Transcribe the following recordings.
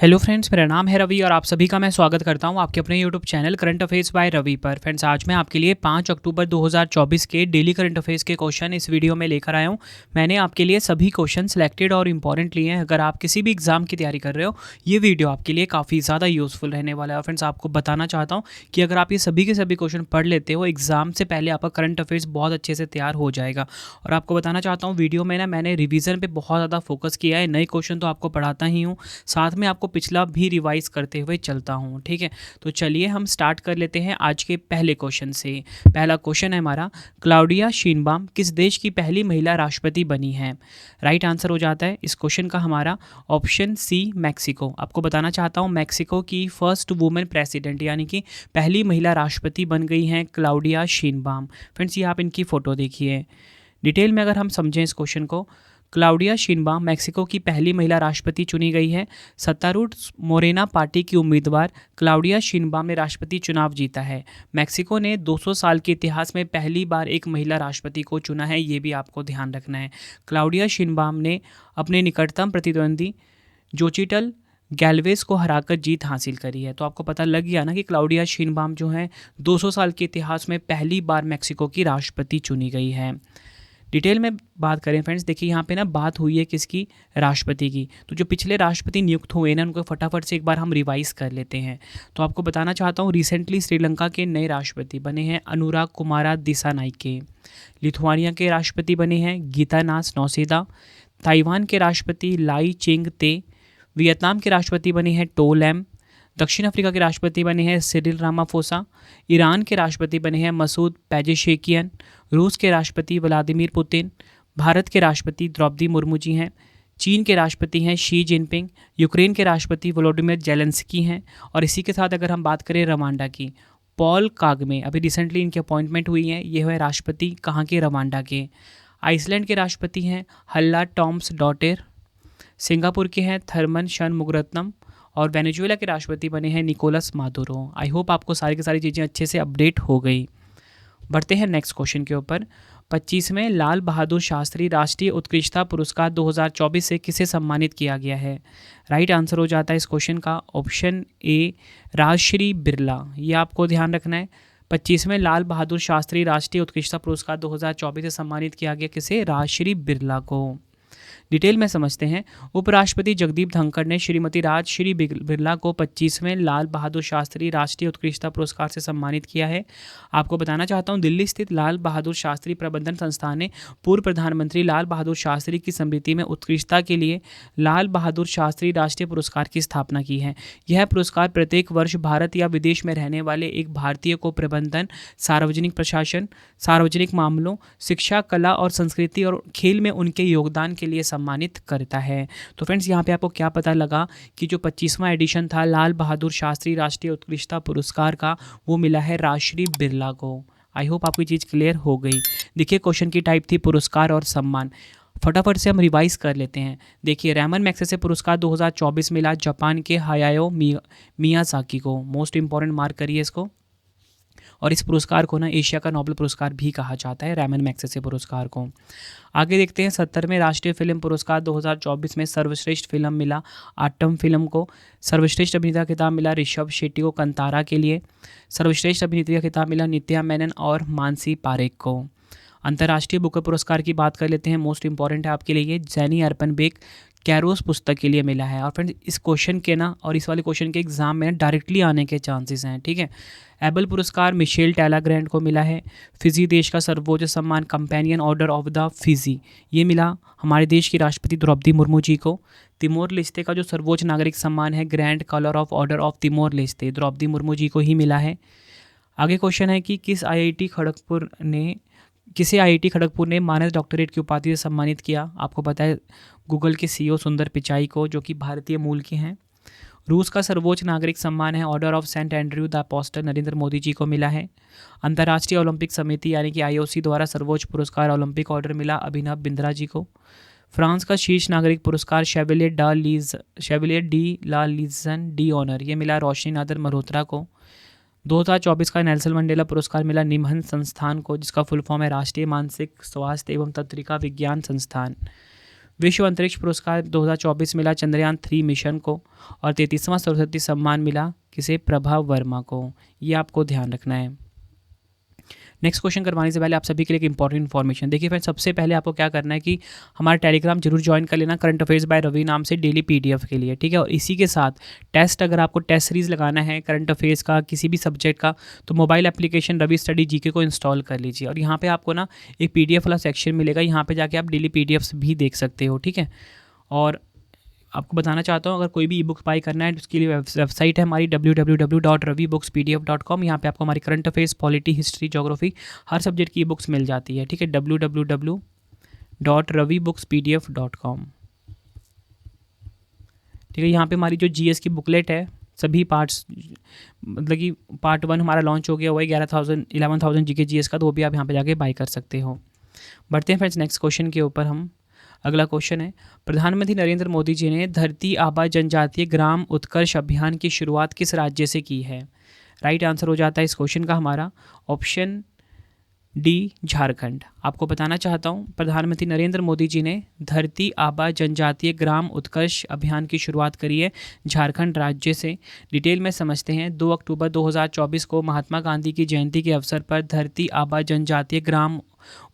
Hello friends, मेरा नाम है रवि और आप सभी का मैं स्वागत करता हूं आपके अपने YouTube channel current affairs by Ravi पर। फ्रेंड्स, आज मैं आपके लिए 5 अक्टूबर 2024 के डेली करंट अफेयर्स के क्वेश्चन इस वीडियो में लेकर आया हूं। मैंने आपके लिए सभी क्वेश्चन सिलेक्टेड और इंपॉर्टेंट लिए हैं। अगर आप किसी भी एग्जाम की तैयारी कर रहे हो, ये वीडियो आपके लिए काफ़ी ज़्यादा यूजफुल रहने वाला है। और फ्रेंड्स, आपको बताना चाहता हूँ कि अगर आप ये सभी के सभी क्वेश्चन पढ़ लेते हो, एग्जाम से पहले आपका करंट अफेयर्स बहुत अच्छे से तैयार हो जाएगा। और आपको बताना चाहता हूँ, वीडियो में मैंने रिविजन पर बहुत ज़्यादा फोकस किया है। नए क्वेश्चन तो आपको पढ़ाता ही हूँ, साथ में आपको पिछला भी रिवाइज करते हुए चलता हूँ। ठीक है, तो चलिए हम स्टार्ट कर लेते हैं आज के पहले क्वेश्चन से। पहला क्वेश्चन है हमारा, क्लाउडिया शीनबाम किस देश की पहली महिला राष्ट्रपति बनी है? राइट आंसर हो जाता है इस क्वेश्चन का हमारा ऑप्शन सी, मैक्सिको। आपको बताना चाहता हूँ, मैक्सिको की फर्स्ट वुमेन प्रेसिडेंट यानी कि पहली महिला राष्ट्रपति बन गई हैं क्लाउडिया शीनबाम। फ्रेंड्स, ये आप इनकी फ़ोटो देखिए। डिटेल में अगर हम समझें इस क्वेश्चन को, क्लाउडिया शीनबाम मैक्सिको की पहली महिला राष्ट्रपति चुनी गई है। सत्तारूढ़ मोरेना पार्टी की उम्मीदवार क्लाउडिया शीनबाम ने राष्ट्रपति चुनाव जीता है। मैक्सिको ने 200 साल के इतिहास में पहली बार एक महिला राष्ट्रपति को चुना है, ये भी आपको ध्यान रखना है। क्लाउडिया शीनबाम ने अपने निकटतम प्रतिद्वंदी जोचिटल गैल्वेज को हराकर जीत हासिल करी है। तो आपको पता लग गया ना कि क्लाउडिया शीनबाम जो है 200 साल के इतिहास में पहली बार मैक्सिको की राष्ट्रपति चुनी गई है। डिटेल में बात करें फ्रेंड्स, देखिए यहाँ पे बात हुई है किसकी? राष्ट्रपति की। तो जो पिछले राष्ट्रपति नियुक्त हुए ना, उनको फटाफट से एक बार हम रिवाइज कर लेते हैं। तो आपको बताना चाहता हूँ, रिसेंटली श्रीलंका के नए राष्ट्रपति बने हैं अनुराग कुमारा दिसानाइके। लिथुआनिया के राष्ट्रपति बने हैं गीतानास नौसेदा। ताइवान के राष्ट्रपति लाई चिंग ते। वियतनाम के राष्ट्रपति बने हैं टो लैम। दक्षिण अफ्रीका के राष्ट्रपति बने हैं सिरिल रामाफोसा। ईरान के राष्ट्रपति बने हैं मसूद पेजेशेकियन। रूस के राष्ट्रपति व्लादिमीर पुतिन। भारत के राष्ट्रपति द्रौपदी मुर्मू जी हैं। चीन के राष्ट्रपति हैं शी जिनपिंग। यूक्रेन के राष्ट्रपति वोलोडिमिर जेलेंस्की हैं। और इसी के साथ अगर हम बात करें रवांडा की, पॉल कागमे, अभी रिसेंटली इनकी अपॉइंटमेंट हुई है। ये है राष्ट्रपति कहाँ के? रवांडा के। आइसलैंड के राष्ट्रपति हैं हल्ला टॉम्स डॉटेर। सिंगापुर के हैं थर्मन शनमुगरत्नम। और वेनेजुएला के राष्ट्रपति बने हैं निकोलस मादुरो। आई होप आपको सारी की सारी चीज़ें अच्छे से अपडेट हो गई। बढ़ते हैं नेक्स्ट क्वेश्चन के ऊपर। 25वें लाल बहादुर शास्त्री राष्ट्रीय उत्कृष्टता पुरस्कार 2024 से किसे सम्मानित किया गया है? राइट आंसर हो जाता है इस क्वेश्चन का ऑप्शन ए, राजश्री बिरला। ये आपको ध्यान रखना है। 25वें लाल बहादुर शास्त्री राष्ट्रीय उत्कृष्टता पुरस्कार 2024 से सम्मानित किया गया किसे? राजश्री बिरला को। डिटेल में समझते हैं। उपराष्ट्रपति जगदीप धनखड़ ने श्रीमती राजश्री बिरला को 25वें लाल बहादुर शास्त्री राष्ट्रीय उत्कृष्टता पुरस्कार से सम्मानित किया है। आपको बताना चाहता हूं, दिल्ली स्थित लाल बहादुर शास्त्री प्रबंधन संस्थान ने पूर्व प्रधानमंत्री लाल बहादुर शास्त्री की स्मृति में उत्कृष्टता के लिए लाल बहादुर शास्त्री राष्ट्रीय पुरस्कार की स्थापना की है। यह पुरस्कार प्रत्येक वर्ष भारत या विदेश में रहने वाले एक भारतीय को प्रबंधन, सार्वजनिक प्रशासन, सार्वजनिक मामलों, शिक्षा, कला और संस्कृति और खेल में उनके योगदान के लिए सम्मानित करता है। तो फ्रेंड्स, यहाँ पे आपको क्या पता लगा कि जो 25वां एडिशन था लाल बहादुर शास्त्री राष्ट्रीय उत्कृष्टता पुरस्कार का, वो मिला है राजश्री बिरला को। आई होप आपको चीज़ क्लियर हो गई। देखिए, क्वेश्चन की टाइप थी पुरस्कार और सम्मान। फटाफट से हम रिवाइज कर लेते हैं। देखिए, रैमन मैग्सेसे पुरस्कार 2024 मिला जापान के हायाओ मियाजाकी को। मोस्ट इंपॉर्टेंट मार्क करिए इसको। और इस पुरस्कार को एशिया का नोबेल पुरस्कार भी कहा जाता है, रैमन मैग्सेसे पुरस्कार को। आगे देखते हैं, 70वें राष्ट्रीय फिल्म पुरस्कार 2024 में सर्वश्रेष्ठ फिल्म मिला आटम फिल्म को। सर्वश्रेष्ठ अभिनेता का खिताब मिला ऋषभ शेट्टी को कंतारा के लिए। सर्वश्रेष्ठ अभिनेत्री का खिताब मिला नित्या मेनन और मानसी पारेख को। अंतर्राष्ट्रीय बुकर पुरस्कार की बात कर लेते हैं। मोस्ट इंपॉर्टेंट है आपके लिए, जेनी अर्पनबेक कैरोस पुस्तक के लिए मिला है। और फ्रेंड्स, इस क्वेश्चन के और इस वाले क्वेश्चन के एग्जाम में डायरेक्टली आने के चांसेस हैं। ठीक है, एबल पुरस्कार मिशेल टैलाग्रैंड को मिला है। फिजी देश का सर्वोच्च सम्मान companion order of the Fiji, ये मिला हमारे देश की राष्ट्रपति द्रौपदी मुर्मू जी को। तिमोर लेस्ते का जो सर्वोच्च नागरिक सम्मान है grand collar of order of Timor Leste, Droupadi Murmu ji को ही मिला है। आगे क्वेश्चन है कि किसे आईआईटी खड़गपुर ने मानद डॉक्टरेट की उपाधि से सम्मानित किया? आपको पता है, गूगल के सीईओ सुंदर पिचाई को, जो कि भारतीय मूल के हैं। रूस का सर्वोच्च नागरिक सम्मान है order of Saint Andrew the apostle, Narendra Modi ji को मिला है। अंतर्राष्ट्रीय ओलंपिक समिति यानी कि आईओसी द्वारा सर्वोच्च पुरस्कार ओलंपिक ऑर्डर मिला अभिनव बिंद्रा जी को। फ्रांस का शीर्ष नागरिक पुरस्कार शेवलियर डी ला लीजन डी ऑनर, ये मिला रोशनी नादर मल्होत्रा को। 2024 का नेल्सन मंडेला पुरस्कार मिला निमहन संस्थान को, जिसका फुल फॉर्म है राष्ट्रीय मानसिक स्वास्थ्य एवं तंत्रिका विज्ञान संस्थान। विश्व अंतरिक्ष पुरस्कार 2024 मिला चंद्रयान 3 मिशन को, और 33वां सरस्वती सम्मान मिला किसे, प्रभा वर्मा को। ये आपको ध्यान रखना है। नेक्स्ट क्वेश्चन करवाने से पहले आप सभी के लिए एक इंपॉर्टेंट इन्फॉर्मेशन। देखिए फ्रेंड्स, सबसे पहले आपको क्या करना है कि हमारा टेलीग्राम जरूर ज्वाइन कर लेना, करंट अफेयर्स बाय रवि नाम से, डेली पीडीएफ के लिए, ठीक है। और इसी के साथ टेस्ट, अगर आपको टेस्ट सीरीज लगाना है करंट अफेयर्स का किसी भी सब्जेक्ट का, तो mobile application Ravi study GK को इंस्टॉल कर लीजिए। और यहाँ पे आपको ना एक पीडीएफ वाला सेक्शन मिलेगा, यहाँ पे जाके आप डेली पीडीएफ्स भी देख सकते हो, ठीक है। और आपको बताना चाहता हूँ, अगर कोई भी ई बुक बाई करना है तो उसके लिए वेबसाइट है हमारी www.ravibookspdf.com। यहाँ पे आपको हमारी current affairs, polity, history, geography, हर सब्जेक्ट की ई बुक्स मिल जाती है, ठीक है। www.ravibookspdf.com, ठीक है। यहाँ पे हमारी जो जीएस की बुकलेट है, सभी पार्ट्स, मतलब कि पार्ट 1 हमारा लॉन्च हो गया हुआ है 11,000 जीके जीएस का, तो वो भी आप यहाँ पे जाके बाई कर सकते हो। बढ़ते हैं फ्रेंड्स नेक्स्ट क्वेश्चन के ऊपर हम। अगला क्वेश्चन है, प्रधानमंत्री नरेंद्र मोदी जी ने धरती आबा जनजातीय ग्राम उत्कर्ष अभियान की शुरुआत किस राज्य से की है? राइट आंसर हो जाता है इस क्वेश्चन का हमारा ऑप्शन डी, झारखंड। आपको बताना चाहता हूँ, प्रधानमंत्री नरेंद्र मोदी जी ने धरती आबा जनजातीय ग्राम उत्कर्ष अभियान की शुरुआत करी है झारखंड राज्य से। डिटेल में समझते हैं। 2 अक्टूबर 2024 को महात्मा गांधी की जयंती के अवसर पर धरती आबा जनजातीय ग्राम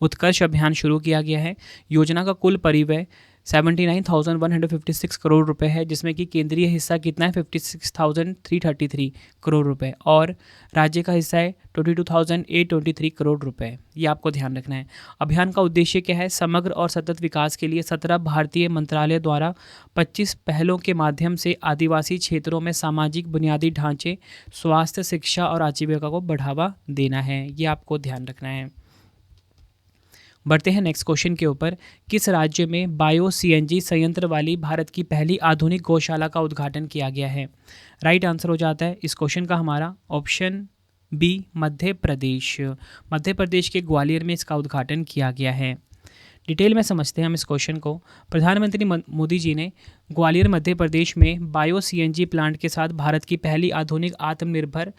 उत्कर्ष अभियान शुरू किया गया है। योजना का कुल परिव्यय 79,156 करोड़ रुपए है, जिसमें कि केंद्रीय हिस्सा कितना है 56,333 करोड़ रुपए, और राज्य का हिस्सा है 22,823 करोड़ रुपए। ये आपको ध्यान रखना है। अभियान का उद्देश्य क्या है? समग्र और सतत विकास के लिए 17 भारतीय मंत्रालय द्वारा 25 पहलों के माध्यम से आदिवासी क्षेत्रों में सामाजिक बुनियादी ढांचे, स्वास्थ्य, शिक्षा और आजीविका को बढ़ावा देना है। ये आपको ध्यान रखना है। बढ़ते हैं नेक्स्ट क्वेश्चन के ऊपर। किस राज्य में बायो सीएनजी संयंत्र वाली भारत की पहली आधुनिक गौशाला का उद्घाटन किया गया है? राइट आंसर हो जाता है इस क्वेश्चन का हमारा ऑप्शन बी, मध्य प्रदेश। मध्य प्रदेश के ग्वालियर में इसका उद्घाटन किया गया है। डिटेल में समझते हैं हम इस क्वेश्चन को। प्रधानमंत्री मोदी जी ने ग्वालियर मध्य प्रदेश में बायो सीएनजी प्लांट के साथ भारत की पहली आधुनिक आत्मनिर्भर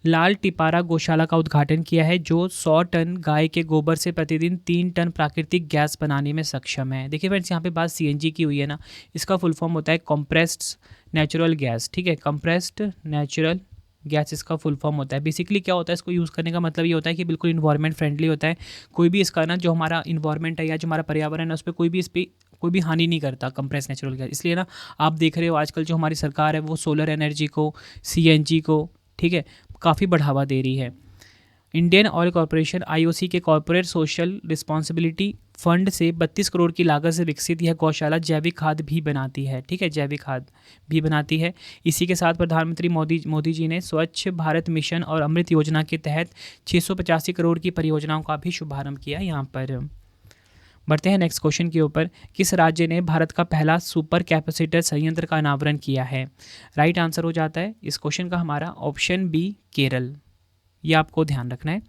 लाल टिपारा गौशाला का उद्घाटन किया है, जो 100 टन गाय के गोबर से प्रतिदिन 3 टन प्राकृतिक गैस बनाने में सक्षम है। देखिए फ्रेंड्स, यहाँ पे बात सीएनजी की हुई है ना, इसका फुल फॉर्म होता है कंप्रेस्ड नेचुरल गैस, ठीक है। कंप्रेस्ड नेचुरल गैस इसका फुल फॉर्म होता है। बेसिकली क्या होता है, इसको यूज़ करने का मतलब ये होता है कि बिल्कुल इन्वायरमेंट फ्रेंडली होता है। कोई भी इसका ना, जो हमारा इन्वायरमेंट है या जो हमारा पर्यावरण है, उस पर कोई भी हानि नहीं करता कंप्रेस नेचुरल गैस। इसलिए ना आप देख रहे हो आजकल जो हमारी सरकार है वो सोलर एनर्जी को, सीएनजी को, ठीक है, काफ़ी बढ़ावा दे रही है। इंडियन ऑयल कॉरपोरेशन आईओसी के कॉरपोरेट सोशल रिस्पॉन्सिबिलिटी फंड से 32 करोड़ की लागत से विकसित यह गौशाला जैविक खाद भी बनाती है, ठीक है, जैविक खाद भी बनाती है। इसी के साथ प्रधानमंत्री मोदी जी ने स्वच्छ भारत मिशन और अमृत योजना के तहत 685 करोड़ की परियोजनाओं का भी शुभारंभ किया यहाँ पर। बढ़ते हैं नेक्स्ट क्वेश्चन के ऊपर। किस राज्य ने भारत का पहला सुपर कैपेसिटर संयंत्र का अनावरण किया है? राइट आंसर हो जाता है इस क्वेश्चन का हमारा ऑप्शन बी, केरल। ये आपको ध्यान रखना है।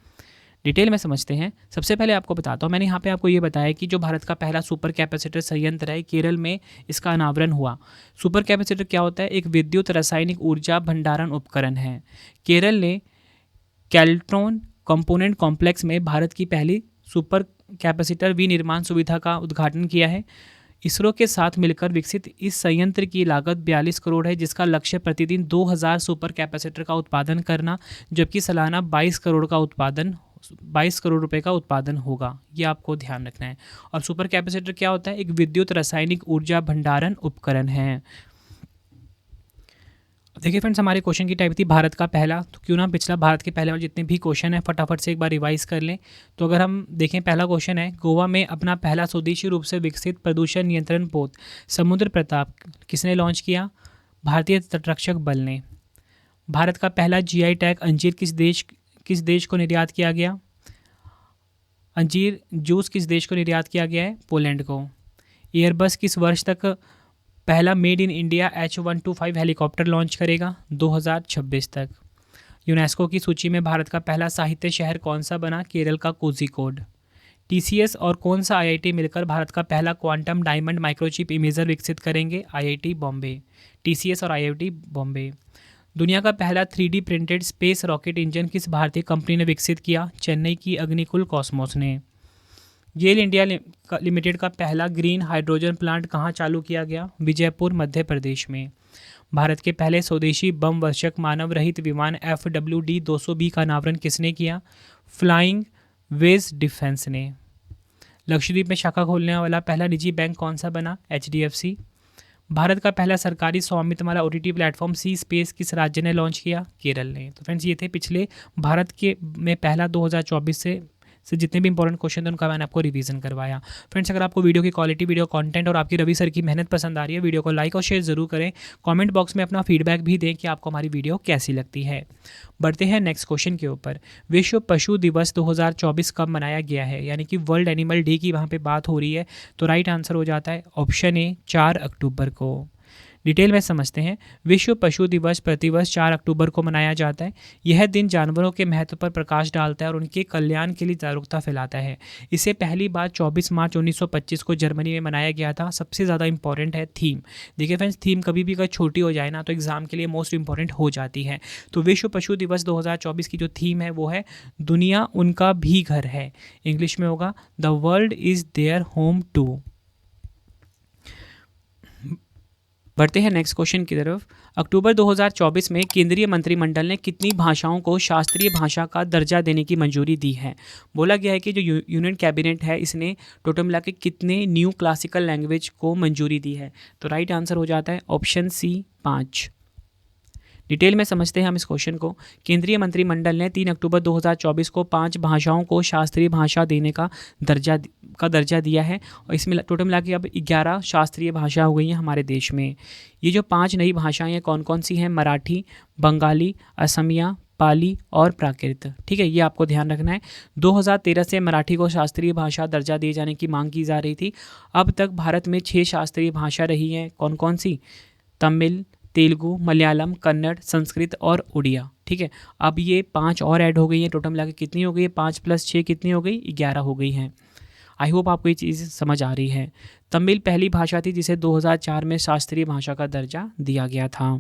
डिटेल में समझते हैं। सबसे पहले आपको बताता हूँ, मैंने यहाँ पे आपको ये बताया कि जो भारत का पहला सुपर कैपेसिटर संयंत्र है, केरल में इसका अनावरण हुआ। सुपर कैपेसिटर क्या होता है? एक विद्युत रासायनिक ऊर्जा भंडारण उपकरण है। केरल ने कैल्ट्रॉन कंपोनेंट कॉम्प्लेक्स में भारत की पहली सुपर कैपेसिटर विनिर्माण सुविधा का उद्घाटन किया है। इसरो के साथ मिलकर विकसित इस संयंत्र की लागत 42 करोड़ है, जिसका लक्ष्य प्रतिदिन 2000 सुपर कैपेसिटर का उत्पादन करना, जबकि सालाना 22 करोड़ रुपए का उत्पादन होगा। ये आपको ध्यान रखना है। और सुपर कैपेसिटर क्या होता है? एक विद्युत रासायनिक ऊर्जा भंडारण उपकरण है। देखिए फ्रेंड्स, हमारे क्वेश्चन की टाइप थी भारत का पहला, तो क्यों ना पिछला भारत के पहले और जितने भी क्वेश्चन है फटाफट से एक बार रिवाइज कर लें। तो अगर हम देखें, पहला क्वेश्चन है, गोवा में अपना पहला स्वदेशी रूप से विकसित प्रदूषण नियंत्रण पोत समुद्र प्रताप किसने लॉन्च किया? भारतीय तटरक्षक बल ने। भारत का पहला जीआई टैग अंजीर किस देश को निर्यात किया गया? अंजीर जूस किस देश को निर्यात किया गया है? पोलैंड को। एयरबस किस वर्ष तक पहला made in India H125 helicopter launch करेगा? 2026 तक। यूनेस्को की सूची में भारत का पहला साहित्य शहर कौन सा बना? केरल का कोझिकोड। टीसीएस और कौन सा आईआईटी मिलकर भारत का पहला क्वांटम डायमंड माइक्रोचिप इमेजर विकसित करेंगे? आईआईटी बॉम्बे। टीसीएस और आईआईटी बॉम्बे। दुनिया का पहला 3D printed space rocket engine किस भारतीय कंपनी ने विकसित किया? चेन्नई की अग्निकुल कॉस्मोस ने। गेल इंडिया लिमिटेड का पहला ग्रीन हाइड्रोजन प्लांट कहाँ चालू किया गया? विजयपुर, मध्य प्रदेश में। भारत के पहले स्वदेशी बम वर्षक मानव रहित विमान FWD-200B का अनावरण किसने किया? फ्लाइंग वेज डिफेंस ने। लक्षद्वीप में शाखा खोलने वाला पहला निजी बैंक कौन सा बना? HDFC। भारत का पहला सरकारी स्वामित्व वाला OTT प्लेटफॉर्म सी स्पेस किस राज्य ने लॉन्च किया? केरल ने। तो फ्रेंड्स, ये थे पिछले भारत के में पहला 2024 से जितने भी इंपॉर्टेंट क्वेश्चन थे उनका मैंने आपको रिवीजन करवाया। फ्रेंड्स, अगर आपको वीडियो की क्वालिटी, वीडियो कंटेंट और आपकी रवि सर की मेहनत पसंद आ रही है, वीडियो को लाइक और शेयर जरूर करें। कमेंट बॉक्स में अपना फीडबैक भी दें कि आपको हमारी वीडियो कैसी लगती है। बढ़ते हैं नेक्स्ट क्वेश्चन के ऊपर। विश्व पशु दिवस 2024 कब मनाया गया है? यानी कि वर्ल्ड एनिमल डे की वहाँ पे बात हो रही है। तो राइट आंसर हो जाता है ऑप्शन ए, 4 अक्टूबर को। डिटेल में समझते हैं। विश्व पशु दिवस प्रतिवर्ष 4 अक्टूबर को मनाया जाता है। यह दिन जानवरों के महत्व पर प्रकाश डालता है और उनके कल्याण के लिए जागरूकता फैलाता है। इसे पहली बार 24 मार्च 1925 को जर्मनी में मनाया गया था। सबसे ज़्यादा इंपॉर्टेंट है थीम। देखिए फ्रेंड्स, थीम कभी भी अगर छोटी हो जाए ना तो एग्जाम के लिए मोस्ट इंपॉर्टेंट हो जाती है। तो विश्व पशु दिवस 2024 की जो थीम है वो है दुनिया उनका भी घर है। इंग्लिश में होगा the world is their home too. बढ़ते हैं नेक्स्ट क्वेश्चन की तरफ। अक्टूबर 2024 में केंद्रीय मंत्रिमंडल ने कितनी भाषाओं को शास्त्रीय भाषा का दर्जा देने की मंजूरी दी है? बोला गया है कि जो यूनियन कैबिनेट है इसने टोटल मिला के कितने न्यू क्लासिकल लैंग्वेज को मंजूरी दी है? तो राइट आंसर हो जाता है ऑप्शन सी, 5। डिटेल में समझते हैं हम इस क्वेश्चन को। केंद्रीय मंत्रिमंडल ने 3 अक्टूबर 2024 को 5 भाषाओं को शास्त्रीय भाषा देने का दर्जा दिया है और इसमें टोटल मिला के अब 11 शास्त्रीय भाषा हो गई हैं हमारे देश में। ये जो 5 नई भाषाएं हैं कौन कौन सी हैं? मराठी, बंगाली, असमिया, पाली और प्राकृत। ठीक है, ये आपको ध्यान रखना है। 2013 से मराठी को शास्त्रीय भाषा दर्जा दिए जाने की मांग की जा रही थी। अब तक भारत में 6 शास्त्रीय भाषा रही हैं। कौन कौन सी? तमिल, तेलुगु, मलयालम, कन्नड़, संस्कृत और उड़िया। ठीक है, अब ये 5 और ऐड हो गई हैं। टोटल मिला के कितनी हो गई है? 5 + 6 कितनी हो गई? 11 हो गई हैं। आई होप आपको ये चीज़ समझ आ रही है। तमिल पहली भाषा थी जिसे 2004 में शास्त्रीय भाषा का दर्जा दिया गया था।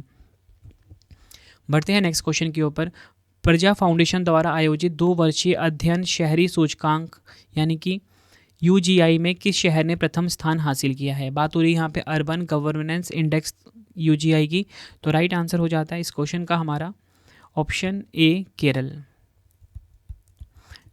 बढ़ते हैं नेक्स्ट क्वेश्चन के ऊपर। प्रजा फाउंडेशन द्वारा आयोजित 2 वर्षीय अध्ययन शहरी सूचकांक यानी कि UGI में किस शहर ने प्रथम स्थान हासिल किया है? बात हो रही है यहाँ पे अर्बन गवर्नेंस इंडेक्स UGI की। तो राइट आंसर हो जाता है इस क्वेश्चन का हमारा ऑप्शन ए, केरल।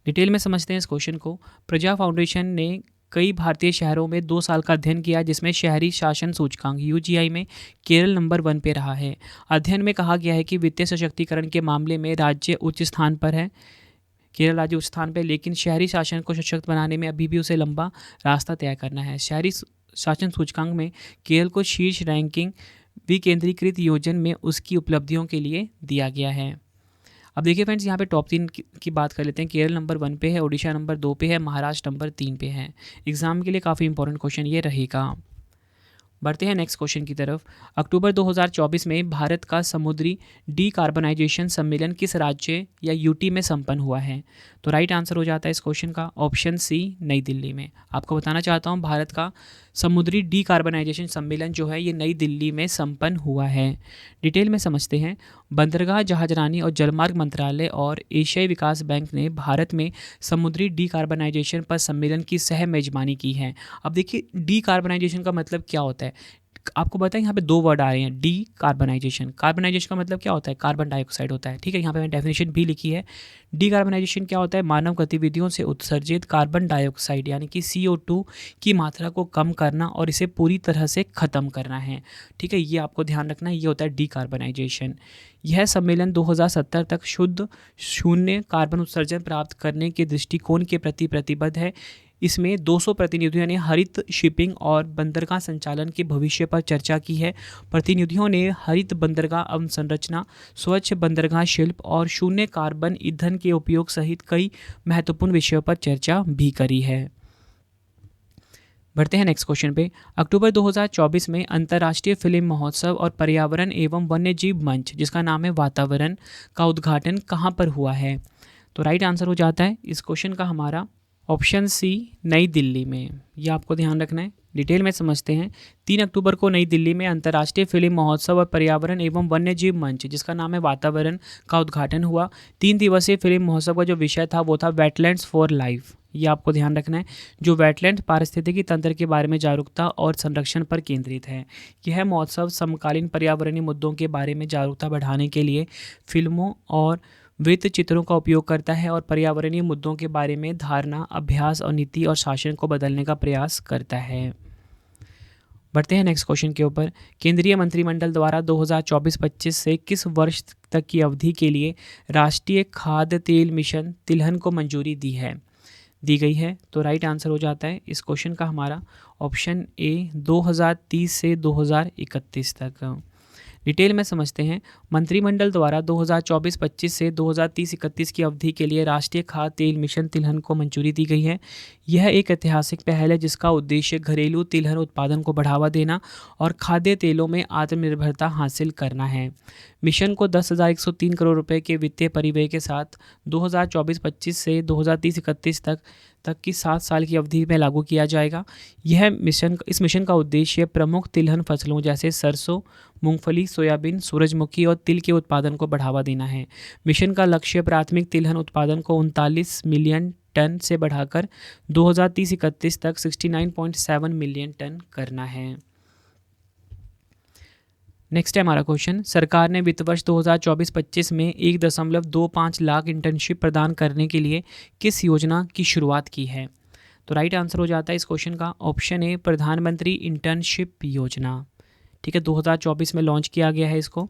डिटेल में समझते हैं इस क्वेश्चन को। प्रजा फाउंडेशन ने कई भारतीय शहरों में 2 साल का अध्ययन किया जिसमें शहरी शासन सूचकांक UGI में केरल नंबर 1 पे रहा है। अध्ययन में कहा गया है कि वित्तीय सशक्तिकरण के मामले में राज्य उच्च स्थान पर है। केरल राज्य उच्च स्थान पर, लेकिन शहरी शासन को सशक्त बनाने में अभी भी उसे लंबा रास्ता तय करना है। शहरी शासन सूचकांक में केरल को शीर्ष रैंकिंग विकेंद्रीकृत योजना में उसकी उपलब्धियों के लिए दिया गया है। अब देखिए फ्रेंड्स, यहाँ पे टॉप 3 की बात कर लेते हैं। केरल नंबर 1 पे है, उड़ीसा नंबर 2 पे है, महाराष्ट्र नंबर 3 पे है। एग्जाम के लिए काफ़ी इंपॉर्टेंट क्वेश्चन ये रहेगा। बढ़ते हैं नेक्स्ट क्वेश्चन की तरफ। अक्टूबर 2024 में भारत का समुद्री डीकार्बनाइजेशन सम्मेलन किस राज्य या UT में संपन्न हुआ है? तो राइट आंसर हो जाता है इस क्वेश्चन का ऑप्शन सी, नई दिल्ली में। आपको बताना चाहता हूँ भारत का समुद्री डीकार्बनाइजेशन सम्मेलन जो है ये नई दिल्ली में संपन्न हुआ है। डिटेल में समझते हैं। बंदरगाह, जहाजरानी और जलमार्ग मंत्रालय और एशियाई विकास बैंक ने भारत में समुद्री डीकार्बनाइजेशन पर सम्मेलन की सह मेजबानी की है। अब देखिए डीकार्बनाइजेशन का मतलब क्या होता है? आपको बताएं, यहाँ पे 2 वर्ड आ रहे हैं। D carbonization. कार्बनाइजेशन का मतलब क्या होता है? कार्बन डाइऑक्साइड होता है। ठीक है, यहाँ पे मैंने डेफिनेशन भी लिखी है। डीकार्बनाइजेशन क्या होता है? मानव गतिविधियों से उत्सर्जित कार्बन डाइऑक्साइड यानी कि CO2 की मात्रा को कम करना और इसे पूरी तरह से ख़त्म करना है। ठीक है, ये आपको ध्यान रखना है। ये होता है डीकार्बनाइजेशन। यह सम्मेलन 2070 तक शुद्ध शून्य कार्बन उत्सर्जन प्राप्त करने के दृष्टिकोण के प्रति प्रतिबद्ध है। इसमें 200 प्रतिनिधियों ने हरित शिपिंग और बंदरगाह संचालन के भविष्य पर चर्चा की है। प्रतिनिधियों ने हरित बंदरगाह अवसंरचना, स्वच्छ बंदरगाह शिल्प और शून्य कार्बन ईंधन के उपयोग सहित कई महत्वपूर्ण विषयों पर चर्चा भी करी है। बढ़ते हैं नेक्स्ट क्वेश्चन पे। अक्टूबर 2024 में अंतर्राष्ट्रीय फिल्म महोत्सव और पर्यावरण एवं वन्यजीव मंच जिसका नाम है वातावरण का उद्घाटन कहाँ पर हुआ है? तो राइट आंसर हो जाता है इस क्वेश्चन का हमारा ऑप्शन सी, नई दिल्ली में। यह आपको ध्यान रखना है। डिटेल में समझते हैं। 3 अक्टूबर को नई दिल्ली में अंतर्राष्ट्रीय फिल्म महोत्सव और पर्यावरण एवं वन्यजीव मंच जिसका नाम है वातावरण का उद्घाटन हुआ। 3 दिवसीय फिल्म महोत्सव का जो विषय था वो था वेटलैंड्स फॉर लाइफ ये आपको ध्यान रखना है। जो वेटलैंड पारिस्थितिकी तंत्र के बारे में जागरूकता और संरक्षण पर केंद्रित है। यह महोत्सव समकालीन पर्यावरणीय मुद्दों के बारे में जागरूकता बढ़ाने के लिए फिल्मों और वृत्त चित्रों का उपयोग करता है और पर्यावरणीय मुद्दों के बारे में धारणा, अभ्यास और नीति और शासन को बदलने का प्रयास करता है। बढ़ते हैं नेक्स्ट क्वेश्चन के ऊपर। केंद्रीय मंत्रिमंडल द्वारा 2024-25 से किस वर्ष तक की अवधि के लिए राष्ट्रीय खाद्य तेल मिशन तिलहन को मंजूरी दी गई है? तो राइट आंसर हो जाता है इस क्वेश्चन का हमारा ऑप्शन ए 2030 से 2031 तक। डिटेल में समझते हैं। मंत्रिमंडल द्वारा 2024-25 से 2030-31 की अवधि के लिए राष्ट्रीय खाद्य तेल मिशन तिलहन को मंजूरी दी गई है। यह एक ऐतिहासिक पहल है जिसका उद्देश्य घरेलू तिलहन उत्पादन को बढ़ावा देना और खाद्य तेलों में आत्मनिर्भरता हासिल करना है। मिशन को 10,103 करोड़ रुपए के वित्तीय परिव्यय के साथ 2024-25 से 2030-31 तक की 7 साल की अवधि में लागू किया जाएगा। इस मिशन का उद्देश्य प्रमुख तिलहन फसलों जैसे सरसों, मूंगफली, सोयाबीन, सूरजमुखी और तिल के उत्पादन को बढ़ावा देना है। मिशन का लक्ष्य प्राथमिक तिलहन उत्पादन को 39 मिलियन टन से बढ़ाकर 2030-31 तक 69.7 मिलियन टन करना है। नेक्स्ट है हमारा क्वेश्चन। सरकार ने वित्त वर्ष 2024-25 में 1.25 लाख इंटर्नशिप प्रदान करने के लिए किस योजना की शुरुआत की है? तो राइट आंसर हो जाता है इस क्वेश्चन का ऑप्शन ए प्रधानमंत्री इंटर्नशिप योजना। ठीक है, 2024 में लॉन्च किया गया है इसको।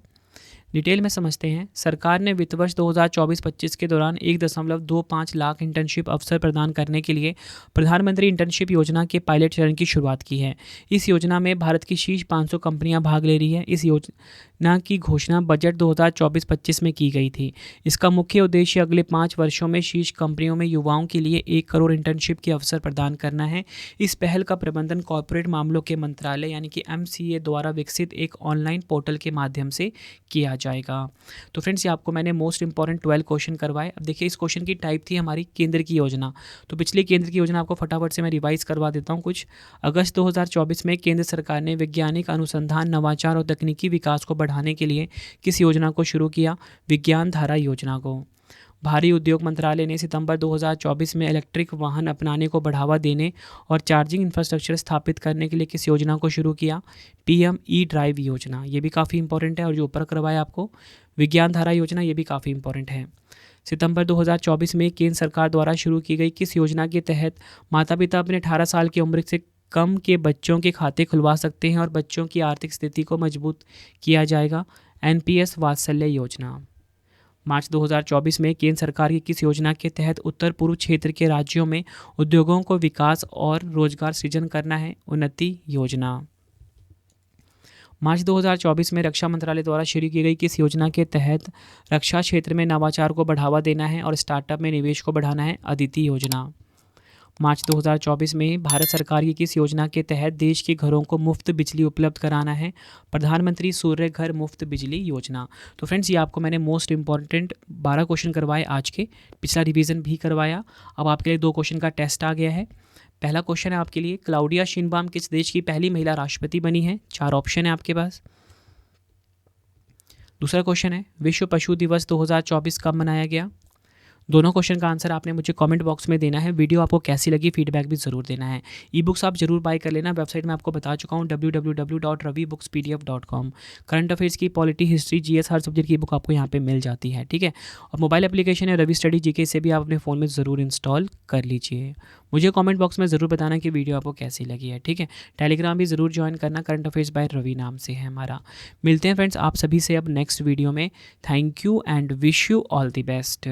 डिटेल में समझते हैं। सरकार ने वित्त वर्ष 2024-25 के दौरान 1.25 लाख इंटर्नशिप अवसर प्रदान करने के लिए प्रधानमंत्री इंटर्नशिप योजना के पायलट चरण की शुरुआत की है। इस योजना में भारत की शीर्ष 500 कंपनियां भाग ले रही है। इस योजना की घोषणा बजट 2024-25 में की गई थी। इसका मुख्य उद्देश्य अगले 5 वर्षों में शीर्ष कंपनियों में युवाओं के लिए 1 करोड़ इंटर्नशिप के अवसर प्रदान करना है। इस पहल का प्रबंधन कॉर्पोरेट मामलों के मंत्रालय यानी कि MCA द्वारा विकसित एक ऑनलाइन पोर्टल के माध्यम से किया जाएगा। तो फ्रेंड्स, ये आपको मैंने मोस्ट इंपॉर्टेंट 12 क्वेश्चन करवाए। अब देखिए, इस क्वेश्चन की टाइप थी हमारी केंद्र की योजना। तो पिछली केंद्र की योजना आपको फटाफट से मैं रिवाइज करवा देता हूँ कुछ। अगस्त 2024 में केंद्र सरकार ने वैज्ञानिक अनुसंधान, नवाचार और तकनीकी विकास को बढ़ाने के लिए किस योजना को शुरू किया? विज्ञान धारा योजना को। भारी उद्योग मंत्रालय ने सितंबर 2024 में इलेक्ट्रिक वाहन अपनाने को बढ़ावा देने और चार्जिंग इंफ्रास्ट्रक्चर स्थापित करने के लिए किस योजना को शुरू किया? PM E-ड्राइव योजना। ये भी काफ़ी इंपॉर्टेंट है। और जो ऊपर करवाया आपको विज्ञान धारा योजना, ये भी काफ़ी इंपॉर्टेंट है। सितंबर 2024 में केंद्र सरकार द्वारा शुरू की गई किस योजना के तहत माता पिता अपने 18 साल की उम्र से कम के बच्चों के खाते खुलवा सकते हैं और बच्चों की आर्थिक स्थिति को मजबूत किया जाएगा? NPS वात्सल्य योजना। मार्च 2024 में केंद्र सरकार की किस योजना के तहत उत्तर पूर्व क्षेत्र के राज्यों में उद्योगों को विकास और रोजगार सृजन करना है? उन्नति योजना। मार्च 2024 में रक्षा मंत्रालय द्वारा शुरू की गई किस योजना के तहत रक्षा क्षेत्र में नवाचार को बढ़ावा देना है और स्टार्टअप में निवेश को बढ़ाना है? अदिति योजना। मार्च 2024 में भारत सरकार की किस योजना के तहत देश के घरों को मुफ्त बिजली उपलब्ध कराना है? प्रधानमंत्री सूर्य घर मुफ्त बिजली योजना। तो फ्रेंड्स, ये आपको मैंने मोस्ट इंपॉर्टेंट 12 क्वेश्चन करवाए आज के। पिछला रिवीजन भी करवाया। अब आपके लिए 2 क्वेश्चन का टेस्ट आ गया है। पहला क्वेश्चन है आपके लिए, क्लाउडिया शिनबाम किस देश की पहली महिला राष्ट्रपति बनी है? 4 ऑप्शन है आपके पास। दूसरा क्वेश्चन है, विश्व पशु दिवस 2024 कब मनाया गया? दोनों क्वेश्चन का आंसर आपने मुझे कमेंट बॉक्स में देना है। वीडियो आपको कैसी लगी फीडबैक भी ज़रूर देना है। ई-बुक्स आप जरूर बाय कर लेना। वेबसाइट में आपको बता चुका हूँ www.ravibookspdf.com। करंट अफेयर्स की, पॉलिटी, हिस्ट्री, GS हर सब्जेक्ट की बुक आपको यहाँ पे मिल जाती है। ठीक है, और मोबाइल एप्लीकेशन है रवि स्टडी GK से भी आप अपने फ़ोन में ज़रूर इंस्टॉल कर लीजिए। मुझे कॉमेंट बॉक्स में ज़रूर बताना कि वीडियो आपको कैसी लगी है। ठीक है, टेलीग्राम भी ज़रूर ज्वाइन करना, करंट अफेयर्स बाय रवि नाम से है हमारा। मिलते हैं फ्रेंड्स आप सभी से अब नेक्स्ट वीडियो में। Thank you and wish you all the best.